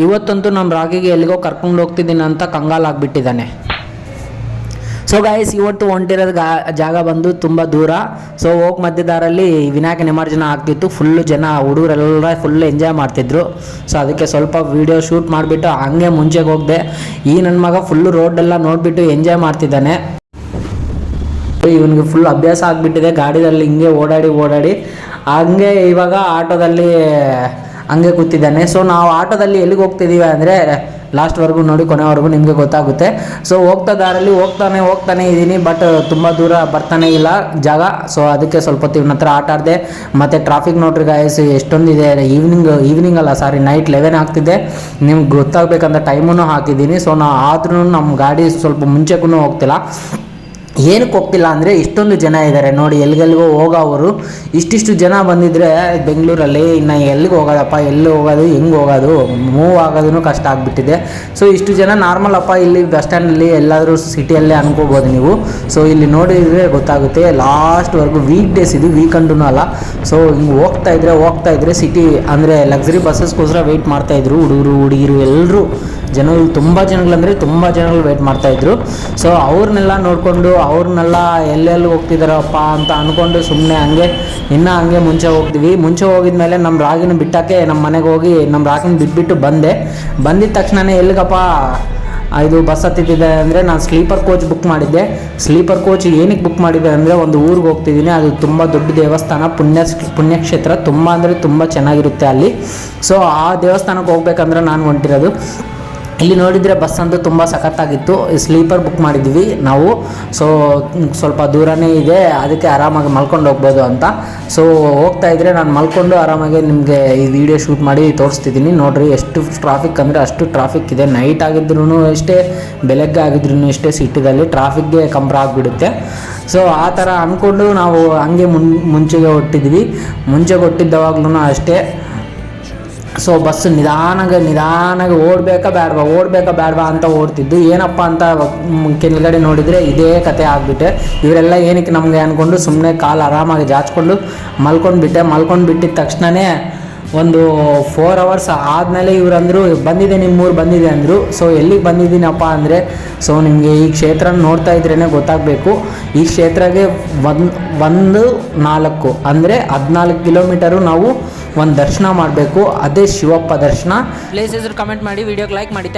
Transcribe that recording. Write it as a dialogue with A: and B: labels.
A: ಇವತ್ತಂತೂ ನಮ್ಮ ರಾಗಿಗೆ ಎಲ್ಲಿಗೋ ಕರ್ಕೊಂಡು ಹೋಗ್ತಿದ್ದೀನಿ ಅಂತ ಕಂಗಾಲಾಗ್ಬಿಟ್ಟಿದ್ದಾನೆ. ಸೊ ಗಾಯ್ಸ್, ಇವತ್ತು ಹೊಂಟಿರೋದು ಜಾಗ ಬಂದು ತುಂಬ ದೂರ. ಸೊ ಹೋಗಿ ಮಧ್ಯದಾರಲ್ಲಿ ವಿನಾಯಕ ನಿಮಜ್ಜನ ಆಗ್ತಿತ್ತು. ಫುಲ್ಲು ಜನ ಹುಡುಗರೆಲ್ಲ ಫುಲ್ ಎಂಜಾಯ್ ಮಾಡ್ತಿದ್ರು. ಸೊ ಅದಕ್ಕೆ ಸ್ವಲ್ಪ ವೀಡಿಯೋ ಶೂಟ್ ಮಾಡಿಬಿಟ್ಟು ಹಂಗೆ ಮುಂಚೆಗೆ ಹೋಗಿದೆ. ಈ ನನ್ನ ಮಗ ಫುಲ್ಲು ರೋಡೆಲ್ಲ ನೋಡಿಬಿಟ್ಟು ಎಂಜಾಯ್ ಮಾಡ್ತಿದ್ದಾನೆ. ಇವನಿಗೆ ಫುಲ್ ಅಭ್ಯಾಸ ಆಗಿಬಿಟ್ಟಿದೆ ಗಾಡಿಯಲ್ಲಿ ಹಿಂಗೆ ಓಡಾಡಿ ಹಂಗೆ ಇವಾಗ ಆಟೋದಲ್ಲಿ ಹಂಗೆ ಕೂತಿದ್ದಾನೆ. ಸೊ ನಾವು ಆಟೋದಲ್ಲಿ ಎಲ್ಲಿಗೆ ಹೋಗ್ತಿದ್ದೀವಿ ಅಂದರೆ ಲಾಸ್ಟ್ವರೆಗೂ ನೋಡಿ, ಕೊನೆವರೆಗೂ ನಿಮಗೆ ಗೊತ್ತಾಗುತ್ತೆ. ಸೊ ಹೋಗ್ತಾ ದಾರಲ್ಲಿ ಹೋಗ್ತಾನೆ ಇದ್ದೀನಿ, ಬಟ್ ತುಂಬ ದೂರ ಬರ್ತಾನೆ ಇಲ್ಲ ಜಾಗ. ಸೊ ಅದಕ್ಕೆ ಸ್ವಲ್ಪ ಹೊತ್ತು ಇವನ ಹತ್ರ ಆಟ ಆಡಿದೆ. ಮತ್ತು ಟ್ರಾಫಿಕ್ ನೋಡ್ರಿ ಗಾಯ್ಸ್ ಎಷ್ಟೊಂದಿದೆ. ಈವ್ನಿಂಗ್ ಅಲ್ಲ ಸಾರಿ, ನೈಟ್ 11 ಆಗ್ತಿದೆ. ನಿಮ್ಗೆ ಗೊತ್ತಾಗಬೇಕಂತ ಟೈಮನ್ನು ಹಾಕಿದ್ದೀನಿ. ಸೊ ಆದ್ರೂ ನಮ್ಮ ಗಾಡಿ ಸ್ವಲ್ಪ ಮುಂಚೆಗೂ ಹೋಗ್ತಿಲ್ಲ. ಏನಕ್ಕೆ ಹೋಗ್ತಿಲ್ಲ ಅಂದರೆ ಇಷ್ಟೊಂದು ಜನ ಇದ್ದಾರೆ ನೋಡಿ, ಎಲ್ಲಿಗೆಲ್ಲಿಗೋ ಹೋಗೋವರು. ಇಷ್ಟಿಷ್ಟು ಜನ ಬಂದಿದ್ದರೆ ಬೆಂಗಳೂರಲ್ಲಿ ಇನ್ನು ಎಲ್ಲಿಗೆ ಹೋಗೋದಪ್ಪ, ಎಲ್ಲಿ ಹೋಗೋದು, ಹೆಂಗೆ ಹೋಗೋದು, ಮೂವ್ ಆಗೋದೂ ಕಷ್ಟ ಆಗಿಬಿಟ್ಟಿದೆ. ಸೊ ಇಷ್ಟು ಜನ ನಾರ್ಮಲ್ ಅಪ್ಪ, ಇಲ್ಲಿ ಬಸ್ ಸ್ಟ್ಯಾಂಡಲ್ಲಿ ಎಲ್ಲಾದರೂ ಸಿಟಿಯಲ್ಲೇ ಅನ್ಕೋಬೋದು ನೀವು. ಸೊ ಇಲ್ಲಿ ನೋಡಿದರೆ ಗೊತ್ತಾಗುತ್ತೆ. ಲಾಸ್ಟ್ವರೆಗೂ ವೀಕ್ ಡೇಸ್ ಇದು, ವೀಕೆಂಡೂ ಅಲ್ಲ. ಸೊ ಹಿಂಗೆ ಹೋಗ್ತಾ ಇದ್ರೆ ಸಿಟಿ ಅಂದರೆ ಲಕ್ಸುರಿ ಬಸ್ಸಸ್ಗೋಸ್ಕರ ವೆಯ್ಟ್ ಮಾಡ್ತಾಯಿದ್ರು ಹುಡುಗಿರು ಎಲ್ಲರೂ. ಜನಗಳು ತುಂಬ ಜನಗಳು ವೆಯ್ಟ್ ಮಾಡ್ತಾಯಿದ್ರು. ಸೊ ಅವ್ರನ್ನೆಲ್ಲ ನೋಡಿಕೊಂಡು ಅವ್ರನ್ನೆಲ್ಲ ಎಲ್ಲೆಲ್ಲಿ ಹೋಗ್ತಿದ್ದಾರಪ್ಪ ಅಂತ ಅಂದ್ಕೊಂಡು ಸುಮ್ಮನೆ ಹಂಗೆ ಮುಂಚೆ ಹೋಗ್ತೀವಿ. ಮುಂಚೆ ಹೋಗಿದ್ಮೇಲೆ ನಮ್ಮ ರಾಗಿನ ಬಿಟ್ಟಕ್ಕೆ ನಮ್ಮ ಮನೆಗೆ ಹೋಗಿ ನಮ್ಮ ರಾಗಿನ ಬಿಟ್ಬಿಟ್ಟು ಬಂದಿದ್ದ ತಕ್ಷಣವೇ ಎಲ್ಲಿಗಪ್ಪ ಇದು ಬಸ್ ಹತ್ತಿದ್ದೆ ಅಂದರೆ ನಾನು ಸ್ಲೀಪರ್ ಕೋಚ್ ಬುಕ್ ಮಾಡಿದ್ದೆ. ಸ್ಲೀಪರ್ ಕೋಚ್ ಏನಕ್ಕೆ ಬುಕ್ ಮಾಡಿದ್ದೆ ಅಂದರೆ ಒಂದು ಊರಿಗೆ ಹೋಗ್ತಿದ್ದೀನಿ. ಅದು ತುಂಬ ದೊಡ್ಡ ದೇವಸ್ಥಾನ, ಪುಣ್ಯಕ್ಷೇತ್ರ, ತುಂಬ ಅಂದರೆ ತುಂಬ ಚೆನ್ನಾಗಿರುತ್ತೆ ಅಲ್ಲಿ. ಸೊ ಆ ದೇವಸ್ಥಾನಕ್ಕೆ ಹೋಗ್ಬೇಕಂದ್ರೆ ನಾನು ಹೊಂಟಿರೋದು. ಇಲ್ಲಿ ನೋಡಿದರೆ ಬಸ್ ಅಂತೂ ತುಂಬ ಸಖತ್ತಾಗಿತ್ತು. ಸ್ಲೀಪರ್ ಬುಕ್ ಮಾಡಿದ್ವಿ ನಾವು. ಸೊ ಸ್ವಲ್ಪ ದೂರನೇ ಇದೆ, ಅದಕ್ಕೆ ಆರಾಮಾಗಿ ಮಲ್ಕೊಂಡು ಹೋಗ್ಬೋದು ಅಂತ. ಸೊ ಹೋಗ್ತಾ ಇದ್ದರೆ ನಾನು ಮಲ್ಕೊಂಡು ಆರಾಮಾಗಿ ನಿಮಗೆ ಈ ವಿಡಿಯೋ ಶೂಟ್ ಮಾಡಿ ತೋರಿಸ್ತಿದ್ದೀನಿ. ನೋಡಿರಿ ಎಷ್ಟು ಟ್ರಾಫಿಕ್ ಅಂದರೆ ಅಷ್ಟು ಟ್ರಾಫಿಕ್ ಇದೆ. ನೈಟ್ ಆಗಿದ್ರೂ ಅಷ್ಟೇ, ಬೆಳಗ್ಗೆ ಆಗಿದ್ರೂ ಅಷ್ಟೇ, ಸಿಟಿದಲ್ಲಿ ಟ್ರಾಫಿಕ್ಗೆ ಕಂಬ್ರ ಆಗಿಬಿಡುತ್ತೆ. ಸೊ ಆ ಥರ ಅಂದ್ಕೊಂಡು ನಾವು ಹಂಗೆ ಮುಂಚೆಗೆ ಹೊಟ್ಟಿದ್ದವಾಗ್ಲೂ ಅಷ್ಟೇ. ಸೊ ಬಸ್ಸು ನಿಧಾನಾಗಿ ಓಡಬೇಕಾ ಬೇಡವಾ ಅಂತ ಓಡ್ತಿದ್ದು. ಏನಪ್ಪ ಅಂತ ಕೆಳಗಡೆ ನೋಡಿದರೆ ಇದೇ ಕತೆ ಆಗಿಬಿಟ್ಟೆ. ಇವರೆಲ್ಲ ಏನಕ್ಕೆ ನಮಗೆ ಅಂದ್ಕೊಂಡು ಸುಮ್ಮನೆ ಕಾಲು ಆರಾಮಾಗಿ ಜಾಚ್ಕೊಂಡು ಮಲ್ಕೊಂಡ್ಬಿಟ್ಟಿದ ತಕ್ಷಣವೇ ಒಂದು 4 hours ಆದಮೇಲೆ ಇವ್ರು ಅಂದರು, ಬಂದಿದೆ ನಿಮ್ಮೂರು ಬಂದಿದೆ ಅಂದರು. ಸೊ ಎಲ್ಲಿಗೆ ಬಂದಿದ್ದೀನಪ್ಪ ಅಂದರೆ, ಸೊ ನಿಮಗೆ ಈ ಕ್ಷೇತ್ರ ನೋಡ್ತಾ ಇದ್ರೇ ಗೊತ್ತಾಗಬೇಕು. ಈ ಕ್ಷೇತ್ರಕ್ಕೆ 1-4 ಅಂದರೆ 14 ಕಿಲೋಮೀಟರು ನಾವು ಒಂದು ದರ್ಶನ ಮಾಡಬೇಕು. ಅದೇ ಶಿವಪ್ಪ ದರ್ಶನ. ಪ್ಲೇಸ್ ಹೆಸರು ಕಮೆಂಟ್ ಮಾಡಿ, ವಿಡಿಯೋಗೆ ಲೈಕ್ ಮಾಡಿ.